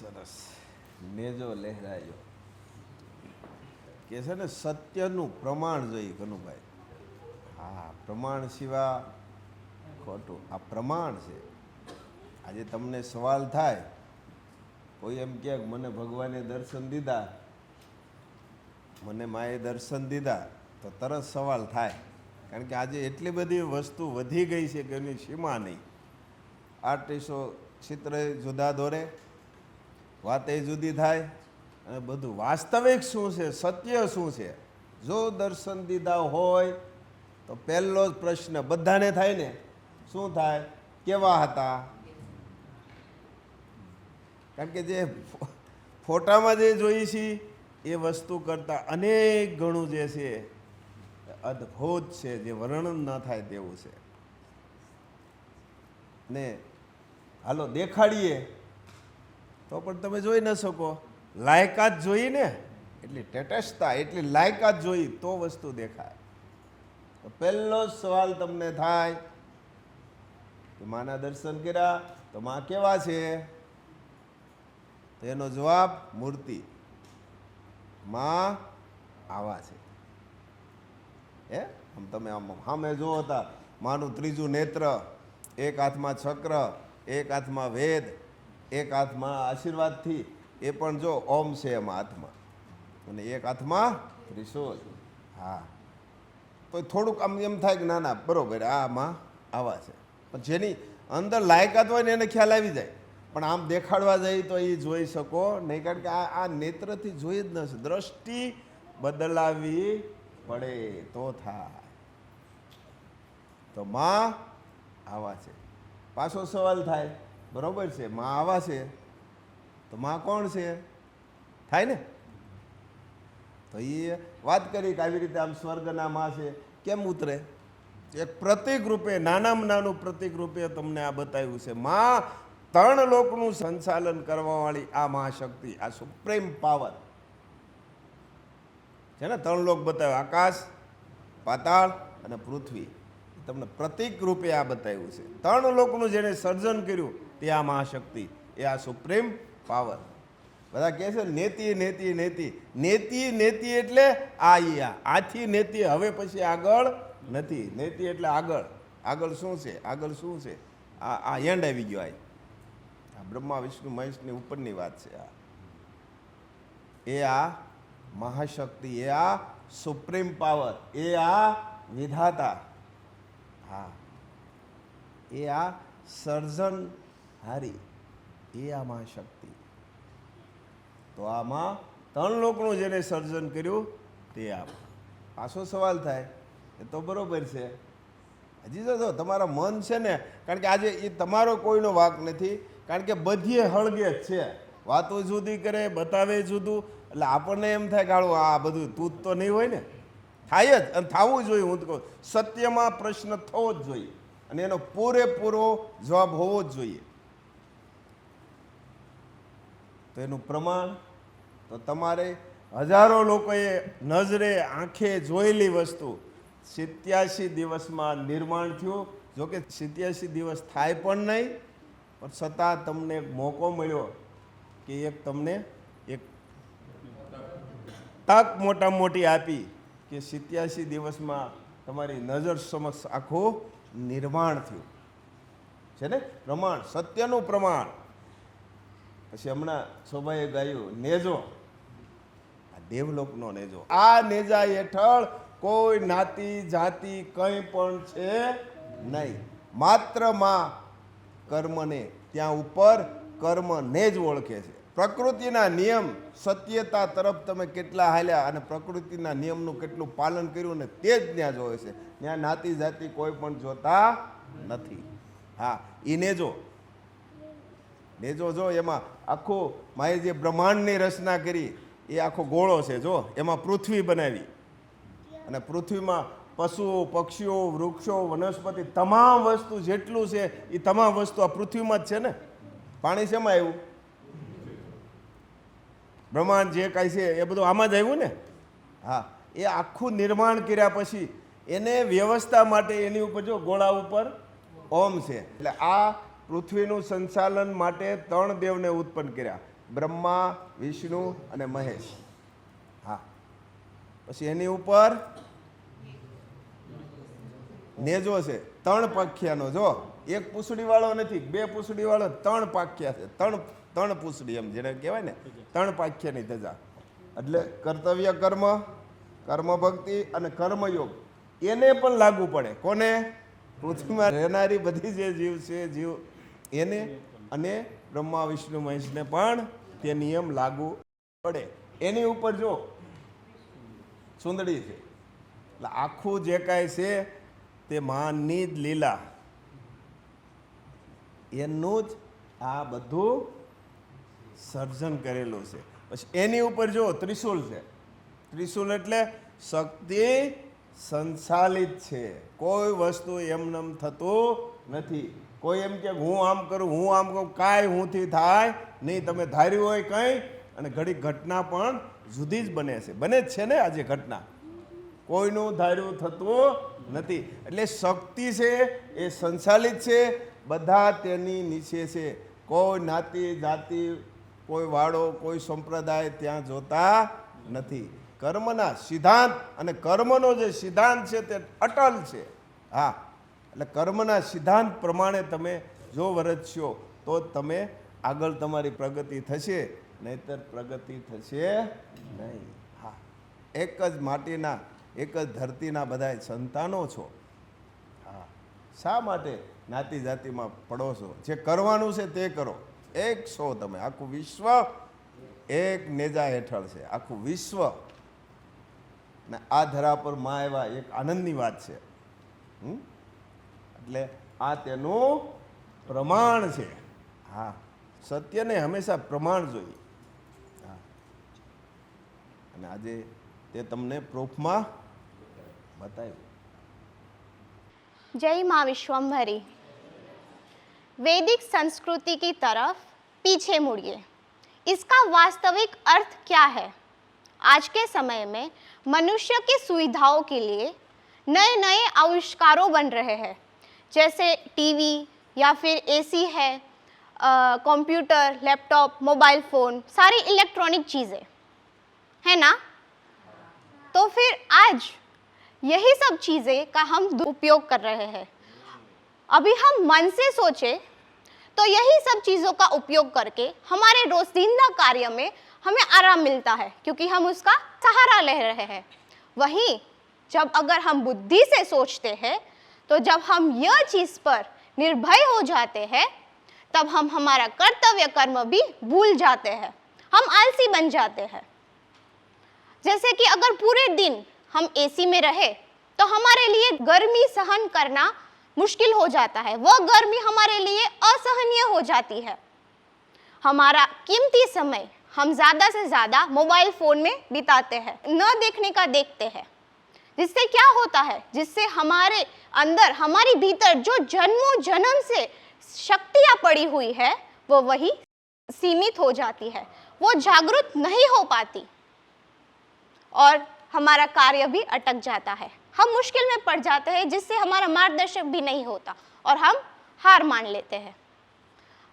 સરસ નેજો લહેરાયો કે છે ને સત્યનું પ્રમાણ જોઈએ કનુભાઈ. હા, પ્રમાણ સિવાય ખોટું. આ પ્રમાણ છે. આજે તમને સવાલ થાય, કોઈ એમ કે મને ભગવાને દર્શન દીધા, મને માએ દર્શન દીધા, તો તરત સવાલ થાય. કારણ કે આજે એટલી બધી વસ્તુ વધી ગઈ છે કે એની સીમા નહીં. આર્ટિસ્ટો ચિત્ર જુદા દોરે, વાત એ જુદી થાય, અને બધું વાસ્તવિક શું છે, સત્ય શું છે. જો દર્શન દીધા હોય તો પહેલો જ પ્રશ્ન બધાને થાય ને, શું થાય? કેવા હતા? કારણ કે જે ફોટામાં જે જોઈ છીએ એ વસ્તુ કરતાં અનેક ગણું જે છે અદ્ભુત છે, જે વર્ણન ન થાય તેવું છે. ને હાલો દેખાડીએ તો પણ તમે જોઈ ન શકો. લાયકાત જોઈ ને, એટલી ટેટસતા, એટલી લાયકાત જોઈ તો વસ્તુ દેખાય. તો પહેલો જ સવાલ તમને થાય કે માના દર્શન કર્યા તો માં કેવા છે? તો એનો જવાબ મૂર્તિ. માં આવા છે. હે આમ તમે આમ સામે જુઓ હતા, માનું ત્રીજું નેત્ર, એક હાથમાં ચક્ર, એક હાથમાં વેદ, એક હાથમાં આશીર્વાદથી, એ પણ જો ઓમ છે એમાં હાથમાં, અને એક હાથમાં ત્રિશૂળ. હા, તો થોડુંક આમ એમ થાય કે ના ના બરોબર આમાં આવા છે. પણ જેની અંદર લાયકાત હોય ને એને ખ્યાલ આવી જાય. પણ આમ દેખાડવા જાય તો એ જોઈ શકો નહીં, કારણ કે આ નેત્રથી જોઈ જ નથી. દ્રષ્ટિ બદલાવી પડે તો થાય. તો માં આવા છે. પાછો સવાલ થાય, બરોબર છે માં આવા છે, તો માં કોણ છે? થાય ને. તો એ વાત કરી કે આવી રીતે આમ સ્વર્ગના માં છે. કેમ ઉતરે? એક પ્રતિક રૂપે, નાનામાં નાનું પ્રતિક રૂપે તમને આ બતાવ્યું છે. માં ત્રણ લોકનું સંચાલન કરવાવાળી આ મહાશક્તિ, આ સુપ્રીમ પાવર છે ને. ત્રણ લોક બતાવ્યા, આકાશ, પાતાળ અને પૃથ્વી. તમને પ્રતિક રૂપે આ બતાવ્યું છે. ત્રણ લોકનું જેને સર્જન કર્યું તે આ મહાશક્તિ, એ આ સુપ્રીમ પાવર. બધા કહે છે નેતિ નેતિ નેતિ નેતિ નેતિ એટલે આથી નેતિ, હવે પછી આગળ નથી. નેતિ એટલે આગળ. આગળ શું છે? આગળ શું છે? આ એન્ડ આવી ગયો. આ બ્રહ્મા વિષ્ણુ મહેશની ઉપરની વાત છે. આ મહાશક્તિ, એ આ સુપ્રીમ પાવર, એ આ વિધાતા. હા, એ આ સર્જનહારી, એ આ મહાશક્તિ. તો આમાં ત્રણ લોકનું જેને સર્જન કર્યું તે આ. પાછો સવાલ થાય, એ તો બરોબર છે. હજી તો તમારા મન છે ને, કારણ કે આજે એ તમારો કોઈનો વાંક નથી, કારણ કે બધીએ હળગે જ છે. વાતો જુદી કરે, બતાવે જુદું, એટલે આપણને એમ થાય કે હાલો આ બધું તું તો નહીં હોય ને. થાય જ, અને થવું જોઈએ. હું તો કહું સત્યમાં પ્રશ્ન થવો જ જોઈએ, અને એનો પૂરેપૂરો જવાબ હોવો જ જોઈએ. તો એનું પ્રમાણ તો તમારે હજારો લોકોએ નજરે આંખે જોયેલી વસ્તુ 87 દિવસમાં નિર્માણ થયું. જોકે 87 દિવસ થાય પણ નહીં, પણ છતાં તમને એક મોકો મળ્યો કે એક તમને એક તક મોટામાં મોટી આપી કે 87 દિવસમાં તમારી નજર સમક્ષ આખું નિર્માણ થયું છે ને. પ્રમાણ, સત્યનું પ્રમાણ. પછી હમણાં શોભાએ ગાયું નેજો, આ દેવલોકનો નેજો. આ નેજા હેઠળ કોઈ નાતી જાતિ કંઈ પણ છે નહીં. માત્ર માં કર્મને, ત્યાં ઉપર કર્મને જ ઓળખે છે. પ્રકૃતિના નિયમ, સત્યતા તરફ તમે કેટલા હાલ્યા અને પ્રકૃતિના નિયમનું કેટલું પાલન કર્યું ને તે જ ત્યાં જોવે છે. ત્યાં નાતી જાતિ કોઈ પણ જોતા નથી. હા, એ નેજો. નેજો જો એમાં આખું માએ જે બ્રહ્માંડની રચના કરી એ આખો ગોળો છે. જો એમાં પૃથ્વી બનાવી, અને પૃથ્વીમાં પશુઓ, પક્ષીઓ, વૃક્ષો, વનસ્પતિ, તમામ વસ્તુ જેટલું છે એ તમામ વસ્તુ આ પૃથ્વીમાં જ છે ને. પાણી શેમાં આવ્યું? બ્રહ્માંડ જે કાંઈ છે એ બધું આમાં જ આવ્યું ને. હા, એ આખું નિર્માણ કર્યા પછી એને વ્યવસ્થા માટે એની ઉપર જો ગોળા ઉપર ઓમ છે. એટલે આ પૃથ્વીનું સંચાલન માટે 3 દેવને ઉત્પન્ન કર્યા, બ્રહ્મા, વિષ્ણુ અને મહેશ. હા, પછી એની ઉપર નેજો છે 3 પાખ્યાનો. જો એક પૂંછડી વાળો નથી, 2 પૂંછડી વાળો, 3 પાખ્યા છે. ત્રણ પૂંછડી એમ જેને કહેવાય ને, 3 પાખ્યાની ધજા. એટલે કર્તવ્ય કર્મ, કર્મ ભક્તિ અને કર્મયોગ એને પણ લાગુ પડે. કોને? પૃથ્વીમાં રહેનારી બધી જે જીવ છે, જીવ એને, અને બ્રહ્મા, વિષ્ણુ, મહેશને પણ તે નિયમ લાગુ પડે. એની ઉપર જો સુંદડી છે, એટલે આખું જે કાંઈ છે તે માની જ લીલા, એનું જ આ બધું સર્જન કરેલું છે. પછી એની ઉપર જો ત્રિશુલ છે. ત્રિશુલ એટલે શક્તિ સંચાલિત છે. કોઈ વસ્તુ એમનેમ થતું નથી. કોઈ એમ કે હું આમ કરું, હું આમ કરું, કાંઈ હુંથી થાય નહીં. તમે ધાર્યું હોય કંઈ, અને ઘડી ઘટના પણ જુદી જ બને છે. બને જ છે ને આજે ઘટના. કોઈનું ધાર્યું થતું નથી. એટલે શક્તિ છે એ સંચાલિત છે, બધા તેની નીચે છે. કોઈ જ્ઞાતિ જાતિ, કોઈ વાળો, કોઈ સંપ્રદાય ત્યાં જોતા નથી. કર્મના સિદ્ધાંત અને કર્મનો જે સિદ્ધાંત છે તે અટલ છે. હા, એટલે કર્મના સિદ્ધાંત પ્રમાણે તમે જો વર્તશો તો તમે આગળ તમારી પ્રગતિ થશે, નહીંતર પ્રગતિ થશે નહીં. હા, એક જ માટીના, એક જ ધરતીના બધા સંતાનો છો. હા, શા માટે જ્ઞાતિ જાતિમાં પડો છો? જે કરવાનું છે તે કરો. એક છો તમે. આખું વિશ્વ એક નેજા હેઠળ છે. આખું વિશ્વ. ને આ ધરા પર માં એવા એક આનંદની વાત છે. એટલે આ તેનું પ્રમાણ છે. હા, સત્યને હંમેશા પ્રમાણ જોઈએ. હા, અને આજે તે તમને પ્રૂફમાં बताइए। जय माँ विश्वम्भरी। वैदिक संस्कृति की तरफ पीछे मुड़िए। इसका वास्तविक अर्थ क्या है? आज के समय में मनुष्य की सुविधाओं के लिए नए नए आविष्कारों बन रहे हैं, जैसे टीवी या फिर एसी है, कंप्यूटर, लैपटॉप, मोबाइल फ़ोन, सारी इलेक्ट्रॉनिक चीज़ें है ना। तो फिर आज यही सब चीज़ें का हम उपयोग कर रहे हैं। अभी हम मन से सोचें तो यही सब चीज़ों का उपयोग करके हमारे रोज़िंदा कार्य में हमें आराम मिलता है, क्योंकि हम उसका सहारा ले रहे हैं। वहीं जब अगर हम बुद्धि से सोचते हैं, तो जब हम यह चीज़ पर निर्भय हो जाते हैं, तब हम हमारा कर्तव्य कर्म भी भूल जाते हैं, हम आलसी बन जाते हैं। जैसे कि अगर पूरे दिन हम एसी में रहे तो हमारे लिए गर्मी सहन करना मुश्किल हो जाता है, वह गर्मी हमारे लिए असहनीय हो जाती है। हमारा कीमती समय हम ज़्यादा से ज़्यादा मोबाइल फ़ोन में बिताते हैं, न देखने का देखते हैं। जिससे क्या होता है, जिससे हमारे अंदर, हमारी भीतर जो जन्मों जन्म से शक्तियाँ पड़ी हुई है वो वही सीमित हो जाती है, वो जागृत नहीं हो पाती और हमारा कार्य भी अटक जाता है। हम मुश्किल में पड़ जाते हैं, जिससे हमारा मार्गदर्शक भी नहीं होता और हम हार मान लेते हैं।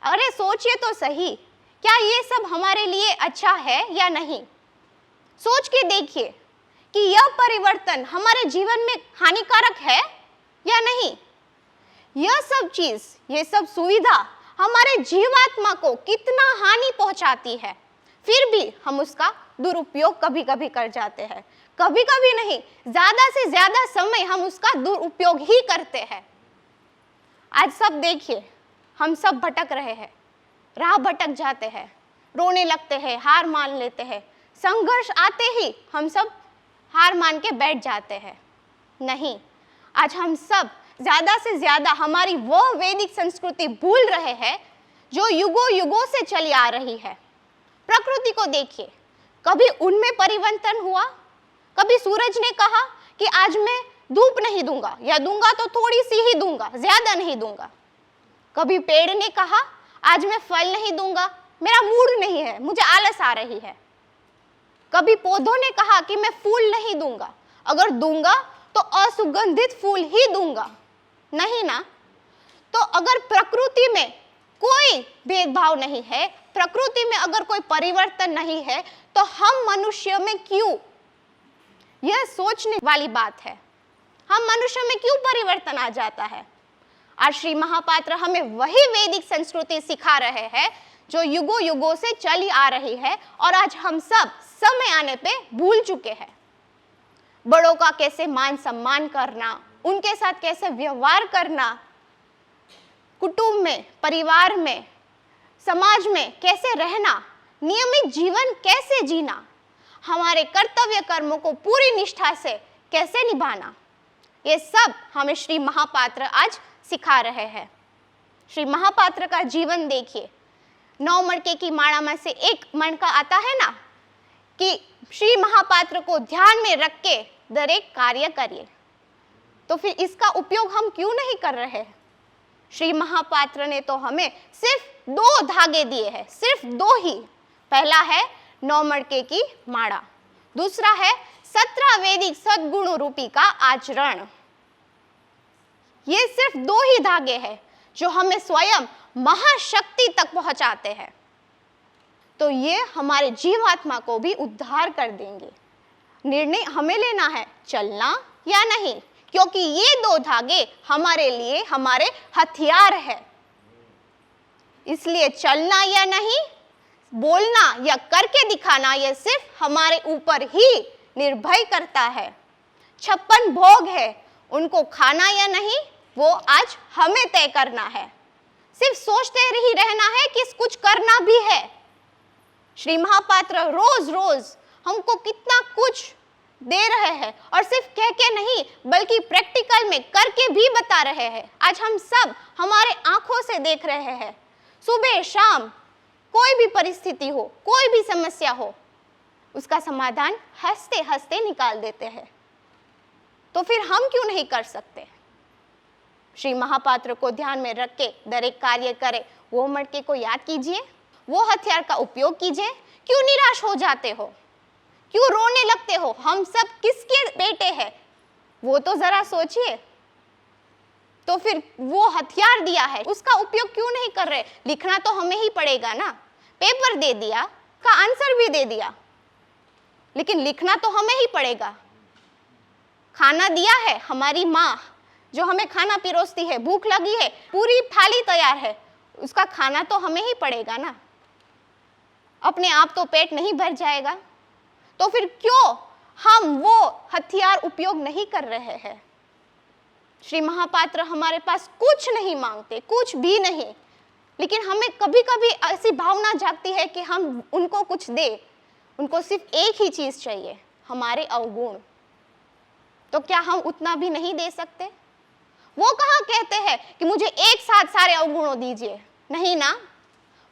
अरे सोचिए तो सही, क्या ये सब हमारे लिए अच्छा है या नहीं? सोच के देखिए कि यह परिवर्तन हमारे जीवन में हानिकारक है या नहीं। यह सब चीज़, ये सब सुविधा हमारे जीवात्मा को कितना हानि पहुंचाती है, फिर भी हम उसका दुरुपयोग कभी कभी कर जाते हैं। कभी कभी नहीं, ज़्यादा से ज़्यादा समय हम उसका दुरुपयोग ही करते हैं। आज सब देखिए, हम सब भटक रहे हैं, राह भटक जाते हैं, रोने लगते हैं, हार मान लेते हैं। संघर्ष आते ही हम सब हार मान के बैठ जाते हैं। नहीं, आज हम सब ज़्यादा से ज़्यादा हमारी वह वैदिक संस्कृति भूल रहे हैं जो युगों युगों से चली आ रही है। प्रकृति को देखिए, कभी उनमें परिवर्तन हुआ? कभी सूरज ने कहा कि आज मैं धूप नहीं दूंगा, या दूंगा तो थोड़ी सी ही दूंगा, ज्यादा नहीं दूंगा। कभी पेड़ ने कहा आज मैं फल नहीं दूंगा, मेरा मूड नहीं है, मुझे आलस आ रही है। कभी पौधों ने कहा कि मैं फूल नहीं दूंगा, अगर दूंगा तो असुगंधित फूल ही दूंगा। नहीं ना। तो अगर प्रकृति में कोई भेदभाव नहीं है, प्रकृति में अगर कोई परिवर्तन नहीं है, तो हम मनुष्य में क्यों? यह सोचने वाली बात है, हम मनुष्य में क्यों परिवर्तन आ जाता है। आज श्री महापात्र हमें वही वैदिक संस्कृति सिखा रहे हैं जो युगों युगों से चली आ रही है और आज हम सब समय आने पे भूल चुके हैं। बड़ों का कैसे मान सम्मान करना, उनके साथ कैसे व्यवहार करना, कुटुंब में, परिवार में, समाज में कैसे रहना, नियमित जीवन कैसे जीना, हमारे कर्तव्य कर्मों को पूरी निष्ठा से कैसे निभाना, ये सब हमें श्री महापात्र आज सिखा रहे हैं। श्री महापात्र का जीवन देखिए, 9 मणके की माला में से एक मणका आता है ना कि श्री महापात्र को ध्यान में रख के दरेक कार्य करिए। तो फिर इसका उपयोग हम क्यों नहीं कर रहे हैं? श्री महापात्र ने तो हमें सिर्फ 2 धागे दिए हैं, सिर्फ 2 ही। पहला है 9 मणके की माला, दूसरा है 17 वैदिक सद्गुणों रूपी का आचरण। ये सिर्फ 2 ही धागे हैं जो हमें स्वयं महाशक्ति तक पहुंचाते हैं। तो ये हमारे जीवात्मा को भी उद्धार कर देंगे। निर्णय हमें लेना है, चलना या नहीं, क्योंकि ये 2 धागे हमारे लिए हमारे हथियार है। इसलिए चलना या नहीं, बोलना या करके दिखाना, यह सिर्फ हमारे ऊपर ही निर्भर करता है। 56 भोग है, उनको खाना या नहीं, वो आज हमें तय करना है। सिर्फ सोचते ही रहना है कि कुछ करना भी है। श्री महापात्र रोज रोज हमको कितना कुछ दे रहे हैं और सिर्फ कह के नहीं बल्कि प्रैक्टिकल में करके भी बता रहे हैं। आज हम सब हमारे आंखों से देख रहे हैं, सुबह शाम कोई भी परिस्थिति हो, कोई भी समस्या हो, उसका समाधान हंसते हंसते निकाल देते हैं। तो फिर हम क्यों नहीं कर सकते? श्री महापात्र को ध्यान में रख के दरेक कार्य करें। वो मटके को याद कीजिए, वो हथियार का उपयोग कीजिए। क्यों निराश हो जाते हो, क्यों रोने लगते हो? हम सब किसके बेटे हैं वो तो जरा सोचिए। तो फिर वो हथियार दिया है, उसका उपयोग क्यों नहीं कर रहे? लिखना तो हमें ही पड़ेगा ना, पेपर दे दिया, का आंसर भी दे दिया, लेकिन लिखना तो हमें ही पड़ेगा। खाना दिया है, हमारी माँ जो हमें खाना पिरोसती है, भूख लगी है, पूरी थाली तैयार है, उसका खाना तो हमें ही पड़ेगा ना। अपने आप तो पेट नहीं भर जाएगा। तो फिर क्यों हम वो हथियार उपयोग नहीं कर रहे हैं? श्री महापात्र हमारे पास कुछ नहीं मांगते, कुछ भी नहीं, लेकिन हमें कभी कभी ऐसी भावना जागती है कि हम उनको कुछ दे। उनको सिर्फ एक ही चीज चाहिए, हमारे अवगुण। तो क्या हम उतना भी नहीं दे सकते? वो कहाँ कहते हैं कि मुझे एक साथ सारे अवगुणों दीजिए, नहीं ना।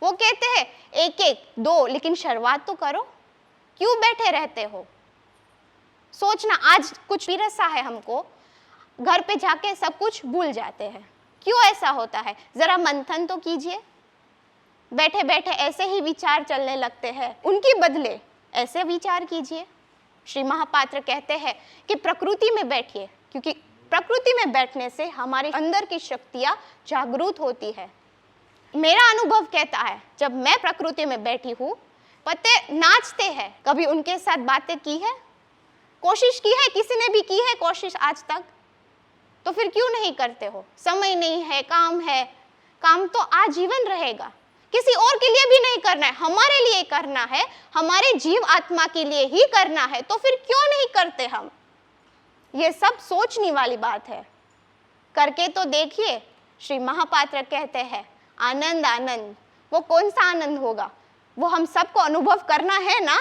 वो कहते हैं एक एक 2, लेकिन शुरुआत तो करो। क्यों बैठे रहते हो? सोचना, आज कुछ पिरसा है हमको, घर पे जाके सब कुछ भूल जाते हैं। क्यों ऐसा होता है? जरा मंथन तो कीजिए। बैठे बैठे ऐसे ही विचार चलने लगते हैं, उनकी बदले ऐसे विचार कीजिए। श्री महापात्र कहते हैं कि प्रकृति में बैठिए, क्योंकि प्रकृति में बैठने से हमारे अंदर की शक्तियां जागृत होती है। मेरा अनुभव कहता है, जब मैं प्रकृति में बैठी हूँ, पत्ते नाचते हैं। कभी उनके साथ बातें की है, कोशिश की है? किसी ने भी की है कोशिश आज तक? तो फिर क्यों नहीं करते हो? समय नहीं है, काम है, काम तो आजीवन रहेगा। किसी और के लिए भी नहीं करना है, हमारे लिए करना है, हमारे जीव आत्मा के लिए ही करना है। तो फिर क्यों नहीं करते हम? ये सब सोचने वाली बात है। करके तो देखिए। श्री महापात्र कहते हैं आनंद आनंद। वो कौन सा आनंद होगा? वो हम सबको अनुभव करना है ना।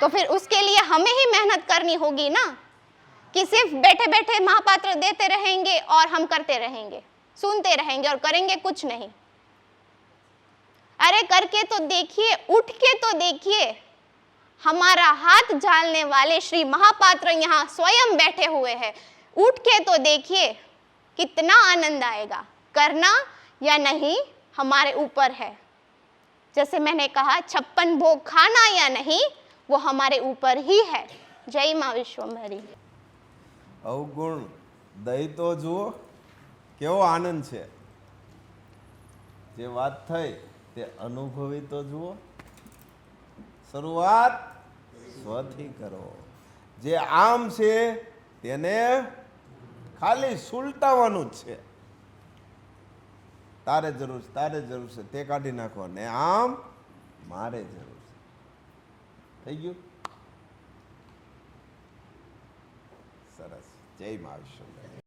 तो फिर उसके लिए हमें ही मेहनत करनी होगी ना, कि सिर्फ बैठे बैठे महापात्र देते रहेंगे और हम करते रहेंगे, सुनते रहेंगे और करेंगे कुछ नहीं। अरे करके तो देखिए, उठ के तो देखिए। हमारा हाथ डालने वाले श्री महापात्र यहाँ स्वयं बैठे हुए हैं। उठ के तो देखिए, कितना आनंद आएगा। करना या नहीं हमारे ऊपर है। जैसे मैंने कहा, 56 भोग खाना या नहीं वो हमारे ऊपर ही है। जय माँ विश्वम्भरी। અવગુણ દહીં તો જુઓ કેવો આનંદ છે. જે વાત થઈ તે અનુભવી તો જુઓ. શરૂઆત સ્વથી કરો. જે આમ છે તેને ખાલી સુલટાવવાનું જ છે. તારે જરૂર છે, તારે જરૂર છે, તે કાઢી નાખો ને આમ મારે જરૂર છે. થઈ ગયું? સરસ. જય મહાવિષ્ણુ.